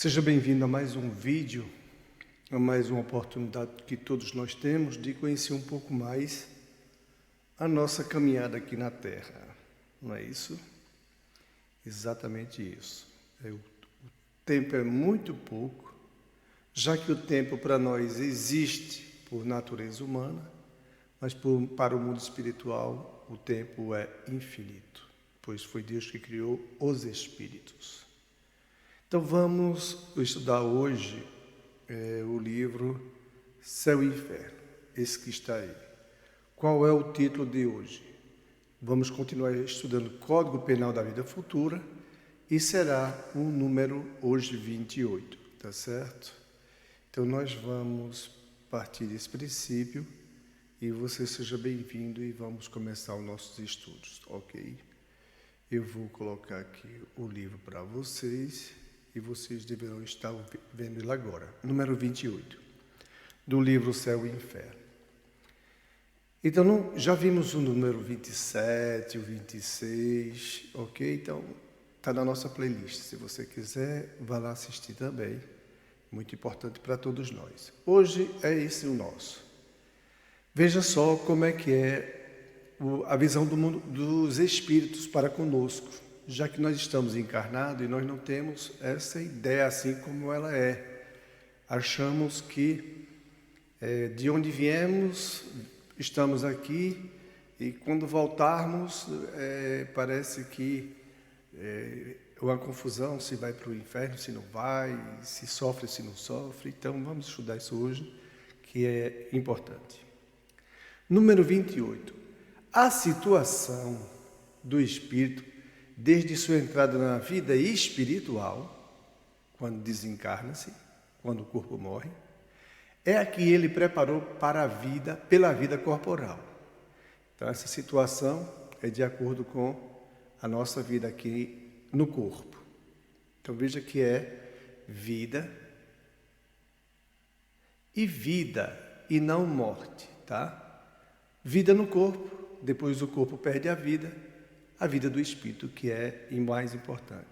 Seja bem-vindo a mais um vídeo, a mais uma oportunidade que todos nós temos de conhecer um pouco mais a nossa caminhada aqui na Terra. Não é isso? Exatamente isso. O tempo é muito pouco, já que o tempo para nós existe por natureza humana, mas para o mundo espiritual o tempo é infinito, pois foi Deus que criou os espíritos. Então vamos estudar hoje o livro Céu e Inferno, esse que está aí. Qual é o título de hoje? Vamos continuar estudando Código Penal da Vida Futura e será o número hoje 28, tá certo? Então nós vamos partir desse princípio e você seja bem-vindo e vamos começar os nossos estudos, ok? Eu vou colocar aqui o livro para vocês e vocês deverão estar vendo ele agora. Número 28, do livro Céu e Inferno. Então, já vimos o número 27, o 26, ok? Então, está na nossa playlist. Se você quiser, vá lá assistir também. Muito importante para todos nós. Hoje é esse o nosso. Veja só como é que é a visão do mundo dos espíritos para conosco, já que nós estamos encarnados e nós não temos essa ideia assim como ela é. Achamos que de onde viemos, estamos aqui e quando voltarmos, parece que é uma confusão, se vai para o inferno, se não vai, se sofre, se não sofre. Então vamos estudar isso hoje, que é importante. Número 28. A situação do espírito desde sua entrada na vida espiritual, quando desencarna-se, quando o corpo morre, é a que ele preparou para a vida, pela vida corporal. Então, essa situação é de acordo com a nossa vida aqui no corpo. Então, veja que é vida e não morte, tá? Vida no corpo, depois o corpo perde a vida do espírito, que é o mais importante.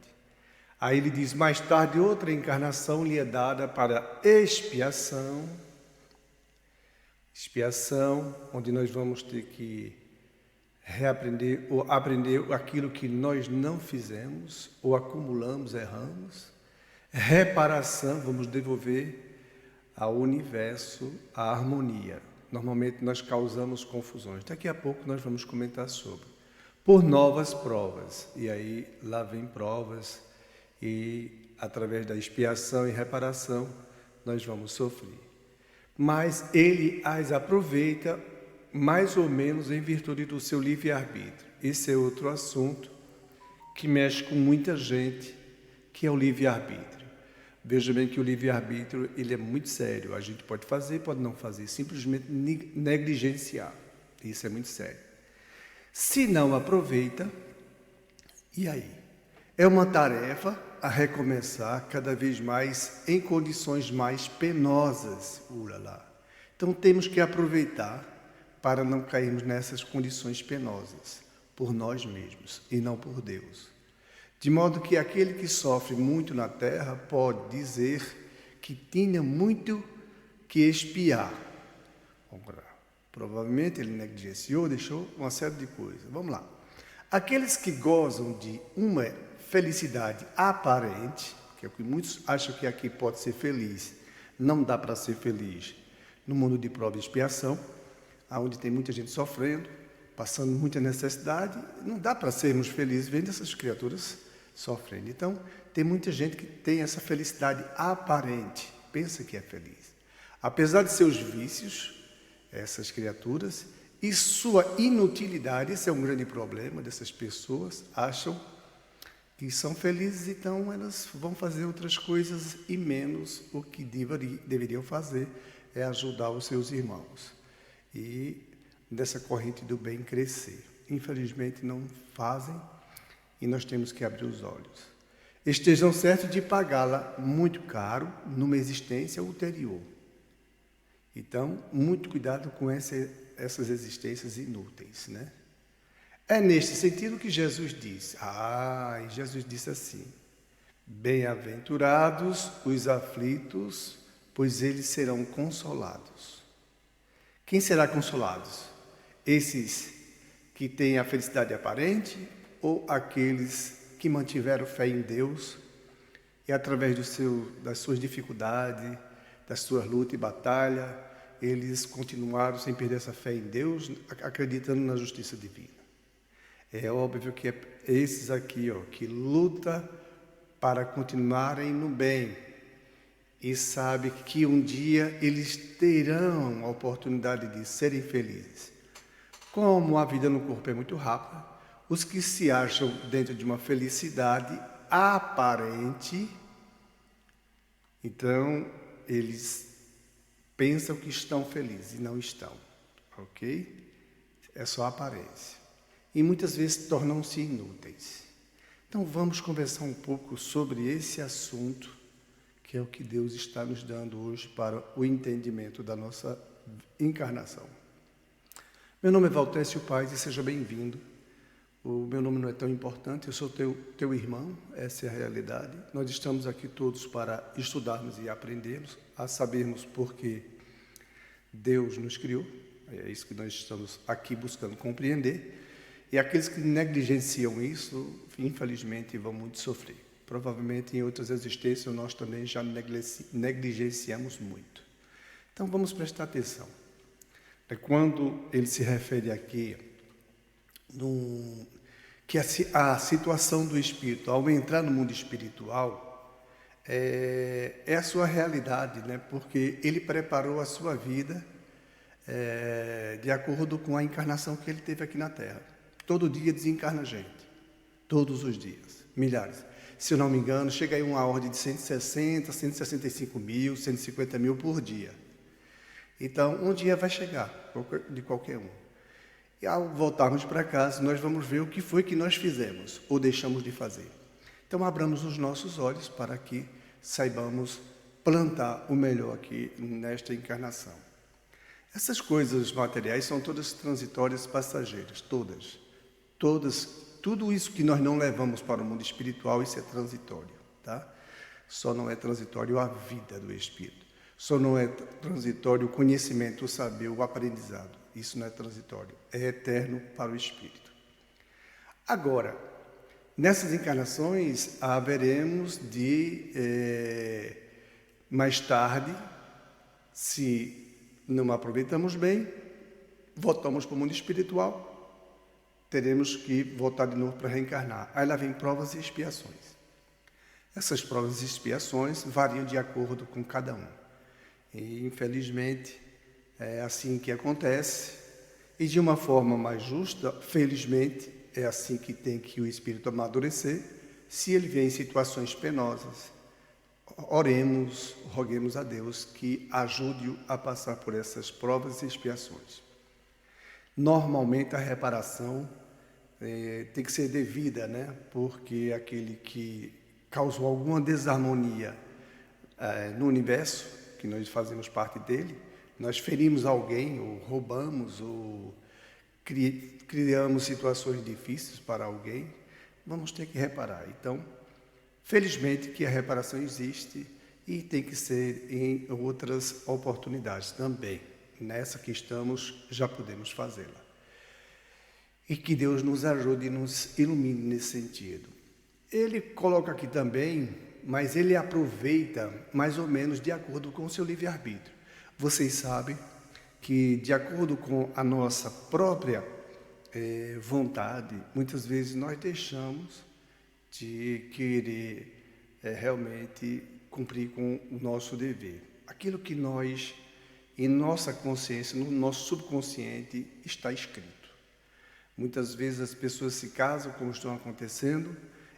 Aí ele diz, mais tarde outra encarnação lhe é dada para expiação, onde nós vamos ter que reaprender ou aprender aquilo que nós não fizemos ou acumulamos, erramos. Reparação, vamos devolver ao universo a harmonia. Normalmente nós causamos confusões. Daqui a pouco nós vamos comentar sobre. Por novas provas, e aí lá vem provas, e através da expiação e reparação nós vamos sofrer. Mas ele as aproveita mais ou menos em virtude do seu livre-arbítrio. Esse é outro assunto que mexe com muita gente, que é o livre-arbítrio. Veja bem que o livre-arbítrio ele é muito sério, a gente pode fazer, pode não fazer, simplesmente negligenciar, isso é muito sério. Se não aproveita, e aí? É uma tarefa a recomeçar cada vez mais em condições mais penosas. Então temos que aproveitar para não cairmos nessas condições penosas, por nós mesmos e não por Deus. De modo que aquele que sofre muito na terra pode dizer que tinha muito que expiar. Provavelmente ele negligenciou, deixou uma série de coisas. Vamos lá. Aqueles que gozam de uma felicidade aparente, que é o que muitos acham que aqui pode ser feliz, não dá para ser feliz no mundo de prova e expiação, onde tem muita gente sofrendo, passando muita necessidade, não dá para sermos felizes vendo essas criaturas sofrendo. Então, tem muita gente que tem essa felicidade aparente, pensa que é feliz. Apesar de seus vícios, essas criaturas, e sua inutilidade, esse é um grande problema dessas pessoas, acham que são felizes, então elas vão fazer outras coisas e menos o que deveriam fazer é ajudar os seus irmãos e dessa corrente do bem crescer. Infelizmente não fazem e nós temos que abrir os olhos. Estejam certos de pagá-la muito caro numa existência ulterior. Então, muito cuidado com essas existências inúteis, né? É neste sentido que Jesus disse. Jesus disse assim, Bem-aventurados os aflitos, pois eles serão consolados. Quem será consolados? Esses que têm a felicidade aparente ou aqueles que mantiveram fé em Deus e através das suas dificuldades, das suas lutas e batalhas, eles continuaram sem perder essa fé em Deus, acreditando na justiça divina. É óbvio que é esses aqui, que lutam para continuarem no bem e sabe que um dia eles terão a oportunidade de serem felizes. Como a vida no corpo é muito rápida, os que se acham dentro de uma felicidade aparente, então eles pensam que estão felizes e não estão, ok? É só aparência. E muitas vezes tornam-se inúteis. Então vamos conversar um pouco sobre esse assunto, que é o que Deus está nos dando hoje para o entendimento da nossa encarnação. Meu nome é Valtécio Paz e seja bem-vindo. O meu nome não é tão importante, eu sou teu irmão, essa é a realidade. Nós estamos aqui todos para estudarmos e aprendermos, a sabermos por que Deus nos criou. É isso que nós estamos aqui buscando compreender. E aqueles que negligenciam isso, infelizmente, vão muito sofrer. Provavelmente em outras existências nós também já negligenciamos muito. Então vamos prestar atenção. Quando ele se refere aqui que a situação do espírito, ao entrar no mundo espiritual, é a sua realidade, né? Porque ele preparou a sua vida de acordo com a encarnação que ele teve aqui na Terra. Todo dia desencarna gente, todos os dias, milhares. Se eu não me engano, chega aí uma ordem de 160, 165 mil, 150 mil por dia. Então, um dia vai chegar, de qualquer um. E ao voltarmos para casa, nós vamos ver o que foi que nós fizemos ou deixamos de fazer. Então, abramos os nossos olhos para que saibamos plantar o melhor aqui nesta encarnação. Essas coisas materiais são todas transitórias, passageiras, todas. Tudo isso que nós não levamos para o mundo espiritual, isso é transitório, tá? Só não é transitório a vida do espírito. Só não é transitório o conhecimento, o saber, o aprendizado. Isso não é transitório, é eterno para o espírito. Agora, nessas encarnações, haveremos de, mais tarde, se não aproveitamos bem, voltamos para o mundo espiritual, teremos que voltar de novo para reencarnar. Aí lá vem provas e expiações. Essas provas e expiações variam de acordo com cada um. E, infelizmente, é assim que acontece. E, de uma forma mais justa, felizmente, é assim que tem que o espírito amadurecer. Se ele vê em situações penosas, oremos, roguemos a Deus que ajude-o a passar por essas provas e expiações. Normalmente, a reparação tem que ser devida, né? Porque aquele que causou alguma desarmonia no universo, que nós fazemos parte dele, nós ferimos alguém, ou roubamos, ou criamos situações difíceis para alguém, vamos ter que reparar. Então, felizmente que a reparação existe e tem que ser em outras oportunidades também. Nessa que estamos, já podemos fazê-la. E que Deus nos ajude e nos ilumine nesse sentido. Ele coloca aqui também, mas ele aproveita mais ou menos de acordo com o seu livre-arbítrio. Vocês sabem que, de acordo com a nossa própria vontade, muitas vezes nós deixamos de querer realmente cumprir com o nosso dever. Aquilo que nós, em nossa consciência, no nosso subconsciente, está escrito. Muitas vezes as pessoas se casam, como estão acontecendo,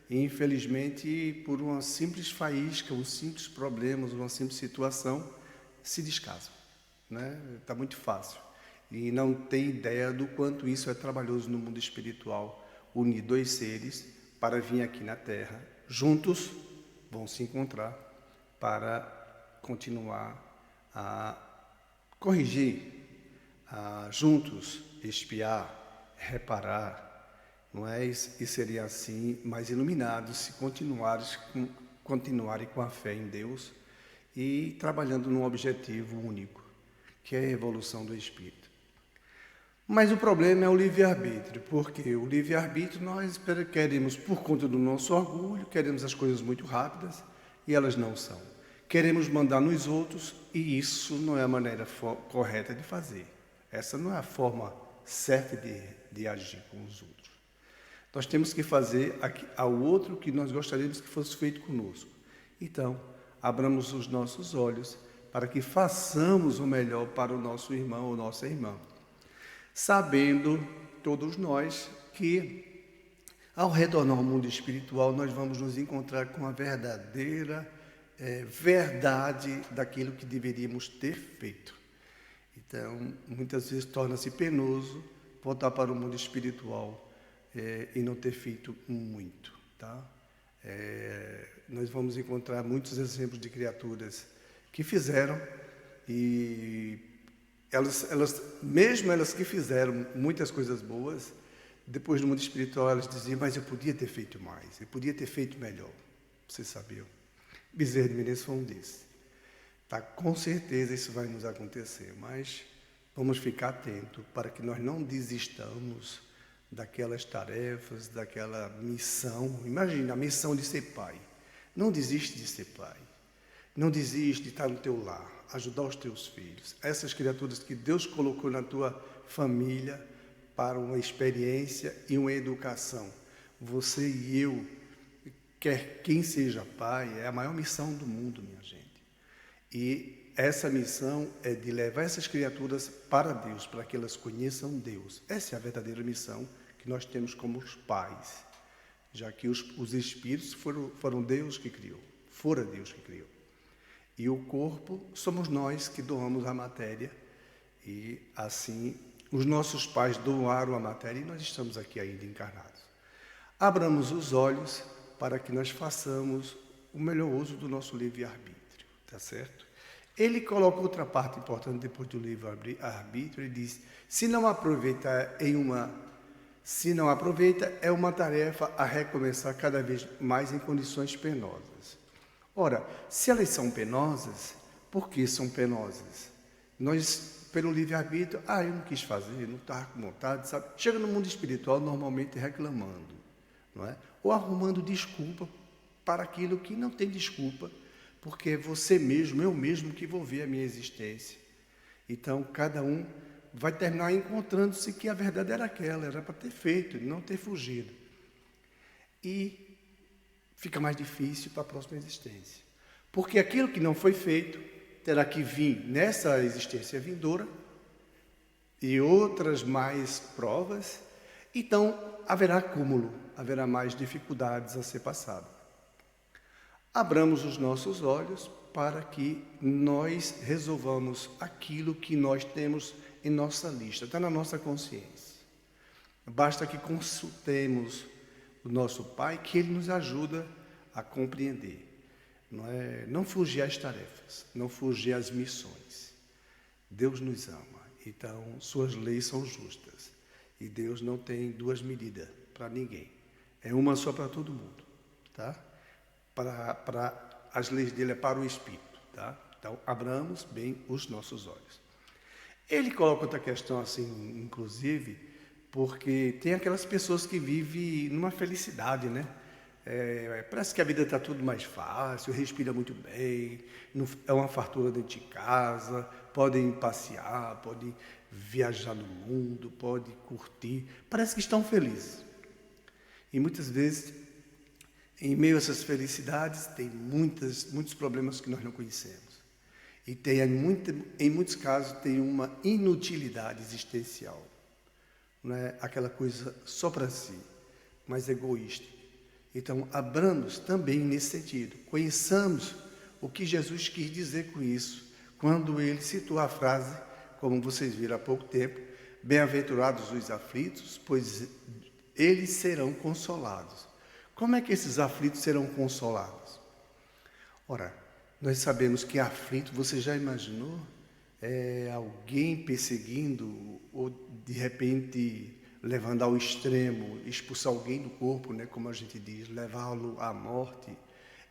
e infelizmente, por uma simples faísca, um simples problema, uma simples situação, se descasam, né? Está muito fácil. E não tem ideia do quanto isso é trabalhoso no mundo espiritual, unir dois seres para vir aqui na Terra, juntos vão se encontrar para continuar a corrigir, a juntos expiar, reparar, não é? E seria assim mais iluminados se continuares continuarem com a fé em Deus e trabalhando num objetivo único, que é a evolução do espírito. Mas o problema é o livre-arbítrio, porque o livre-arbítrio nós queremos, por conta do nosso orgulho, queremos as coisas muito rápidas e elas não são. Queremos mandar nos outros e isso não é a maneira correta de fazer. Essa não é a forma certa de agir com os outros. Nós temos que fazer ao outro o que nós gostaríamos que fosse feito conosco. Então, abramos os nossos olhos para que façamos o melhor para o nosso irmão ou nossa irmã. Sabendo, todos nós, que ao retornar ao mundo espiritual, nós vamos nos encontrar com a verdadeira verdade daquilo que deveríamos ter feito. Então, muitas vezes torna-se penoso voltar para o mundo espiritual e não ter feito muito, tá? Nós vamos encontrar muitos exemplos de criaturas que fizeram e mesmo elas que fizeram muitas coisas boas, depois no mundo espiritual elas diziam, mas eu podia ter feito mais, eu podia ter feito melhor. Vocês sabiam? Bezerra de Menezes foi um desses. Tá, com certeza isso vai nos acontecer, mas vamos ficar atentos para que nós não desistamos daquelas tarefas, daquela missão. Imagina a missão de ser pai. Não desiste de ser pai. Não desiste de estar no teu lar, ajudar os teus filhos. Essas criaturas que Deus colocou na tua família para uma experiência e uma educação. Você e eu, quer quem seja pai, é a maior missão do mundo, minha gente. E essa missão é de levar essas criaturas para Deus, para que elas conheçam Deus. Essa é a verdadeira missão que nós temos como os pais, já que os espíritos foram Deus que criou, fora Deus que criou. E o corpo somos nós que doamos a matéria e assim os nossos pais doaram a matéria e nós estamos aqui ainda encarnados. Abramos os olhos para que nós façamos o melhor uso do nosso livre-arbítrio, tá certo? Ele coloca outra parte importante depois do livre-arbítrio, ele diz, se não aproveita, é uma tarefa a recomeçar cada vez mais em condições penosas. Ora, se elas são penosas, por que são penosas? Nós, pelo livre-arbítrio, eu não quis fazer, não estava com vontade, sabe? Chega no mundo espiritual normalmente reclamando, não é? Ou arrumando desculpa para aquilo que não tem desculpa, porque é você mesmo, eu mesmo que vou ver a minha existência. Então, cada um vai terminar encontrando-se que a verdade era aquela, era para ter feito, não ter fugido. E fica mais difícil para a próxima existência. Porque aquilo que não foi feito terá que vir nessa existência vindoura e outras mais provas, então haverá acúmulo, haverá mais dificuldades a ser passado. Abramos os nossos olhos para que nós resolvamos aquilo que nós temos em nossa lista, está na nossa consciência. Basta que consultemos o nosso Pai, que Ele nos ajuda a compreender. Não fugir às tarefas, não fugir às missões. Deus nos ama, então suas leis são justas. E Deus não tem duas medidas para ninguém. É uma só para todo mundo, tá? As leis dele é para o Espírito, tá? Então, abramos bem os nossos olhos. Ele coloca outra questão assim, inclusive, porque tem aquelas pessoas que vivem numa felicidade, né? Parece que a vida está tudo mais fácil, respira muito bem, é uma fartura dentro de casa, podem passear, podem viajar no mundo, podem curtir, parece que estão felizes. E muitas vezes, em meio a essas felicidades, tem muitos problemas que nós não conhecemos. E em muitos casos tem uma inutilidade existencial. Não é aquela coisa só para si, mas egoísta. Então, abramos também nesse sentido. Conheçamos o que Jesus quis dizer com isso, quando ele citou a frase, como vocês viram há pouco tempo, bem-aventurados os aflitos, pois eles serão consolados. Como é que esses aflitos serão consolados? Ora, nós sabemos que aflito, você já imaginou? Alguém perseguindo ou de repente levando ao extremo, expulsar alguém do corpo, né, como a gente diz, levá-lo à morte.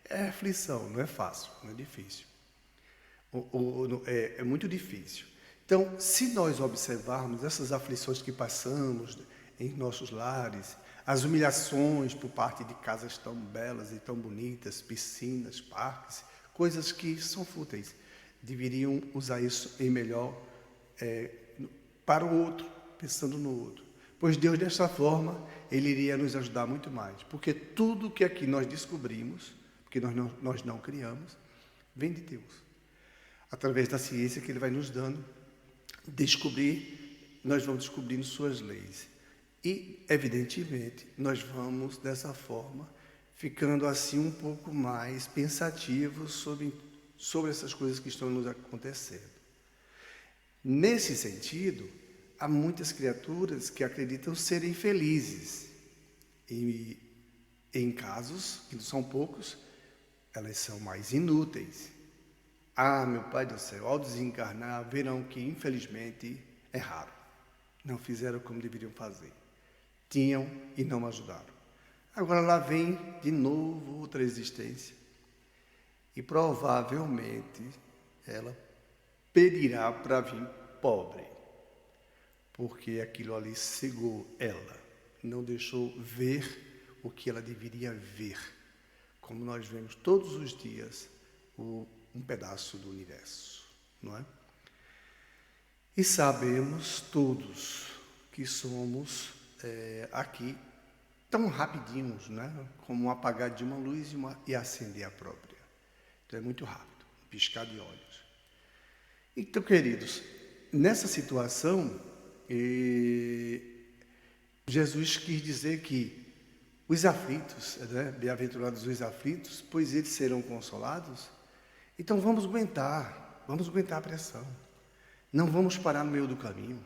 É aflição, não é fácil, não é difícil. É muito difícil. Então, se nós observarmos essas aflições que passamos em nossos lares, as humilhações por parte de casas tão belas e tão bonitas, piscinas, parques, coisas que são fúteis, deveriam usar isso em melhor para o outro, pensando no outro. Pois Deus, dessa forma, Ele iria nos ajudar muito mais. Porque tudo que aqui nós descobrimos, porque nós não criamos, vem de Deus. Através da ciência que Ele vai nos dando, nós vamos descobrindo suas leis. E, evidentemente, nós vamos, dessa forma, ficando assim um pouco mais pensativos sobre essas coisas que estão nos acontecendo. Nesse sentido, há muitas criaturas que acreditam serem felizes. E, em casos, que não são poucos, elas são mais inúteis. Ah, meu Pai do céu, ao desencarnar, verão que, infelizmente, é raro. Não fizeram como deveriam fazer. Tinham e não ajudaram. Agora lá vem de novo outra existência. E provavelmente ela pedirá para vir pobre. Porque aquilo ali cegou ela. Não deixou ver o que ela deveria ver. Como nós vemos todos os dias um pedaço do universo, não é? E sabemos todos que somos aqui tão rapidinhos, né? Como apagar de uma luz e acender a própria. Então é muito rápido, um piscar de olhos. Então, queridos, nessa situação, Jesus quis dizer que os aflitos, né? Bem-aventurados os aflitos, pois eles serão consolados. Então vamos aguentar a pressão. Não vamos parar no meio do caminho.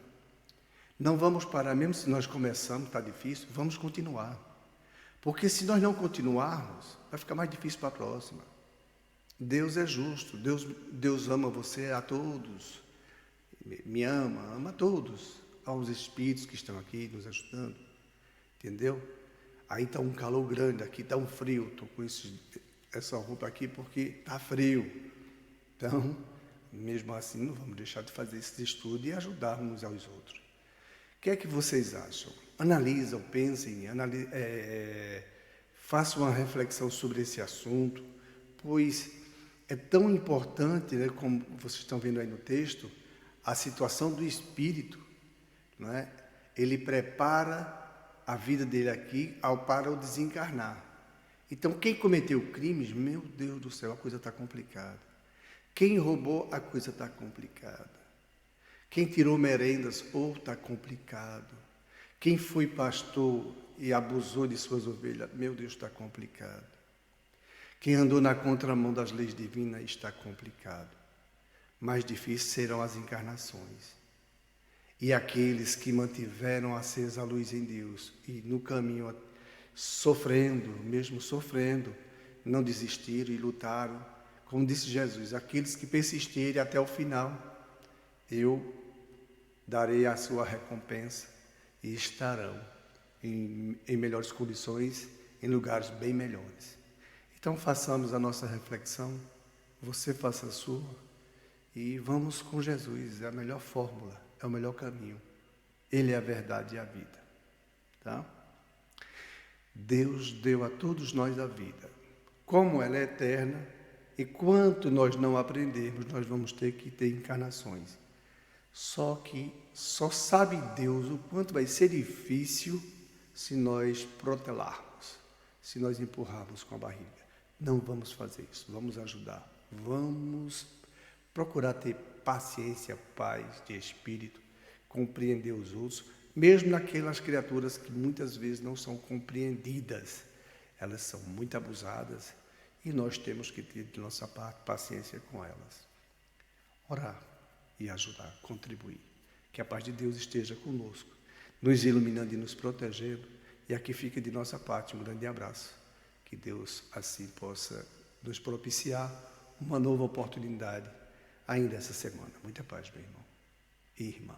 Não vamos parar, mesmo se nós começamos, está difícil, vamos continuar. Porque se nós não continuarmos, vai ficar mais difícil para a próxima. Deus é justo, Deus ama você a todos, me ama a todos, aos espíritos que estão aqui nos ajudando, entendeu? Aí está um calor grande, aqui está um frio, estou com essa roupa aqui porque está frio. Então, mesmo assim, não vamos deixar de fazer esse estudo e ajudar uns aos outros. O que é que vocês acham? Analisam, pensem, façam uma reflexão sobre esse assunto, pois é tão importante, né, como vocês estão vendo aí no texto, a situação do espírito, não é? Ele prepara a vida dele aqui para o desencarnar. Então, quem cometeu crimes, meu Deus do céu, a coisa está complicada. Quem roubou, a coisa está complicada. Quem tirou merendas, está complicado. Quem foi pastor e abusou de suas ovelhas, meu Deus, está complicado. Quem andou na contramão das leis divinas, está complicado. Mais difíceis serão as encarnações. E aqueles que mantiveram acesa a luz em Deus e no caminho mesmo sofrendo, não desistiram e lutaram. Como disse Jesus, aqueles que persistirem até o final, eu darei a sua recompensa e estarão em melhores condições, em lugares bem melhores. Então façamos a nossa reflexão, você faça a sua e vamos com Jesus, é a melhor fórmula, é o melhor caminho. Ele é a verdade e a vida, tá? Deus deu a todos nós a vida. Como ela é eterna e quanto nós não aprendermos, nós vamos ter que ter encarnações. Só que só sabe Deus o quanto vai ser difícil se nós protelarmos, se nós empurrarmos com a barriga. Não vamos fazer isso, vamos ajudar, vamos procurar ter paciência, paz de espírito, compreender os outros, mesmo naquelas criaturas que muitas vezes não são compreendidas. Elas são muito abusadas e nós temos que ter de nossa parte paciência com elas. Orar e ajudar, contribuir. Que a paz de Deus esteja conosco, nos iluminando e nos protegendo. E aqui fica de nossa parte um grande abraço. Que Deus assim possa nos propiciar uma nova oportunidade ainda essa semana. Muita paz, meu irmão e irmã.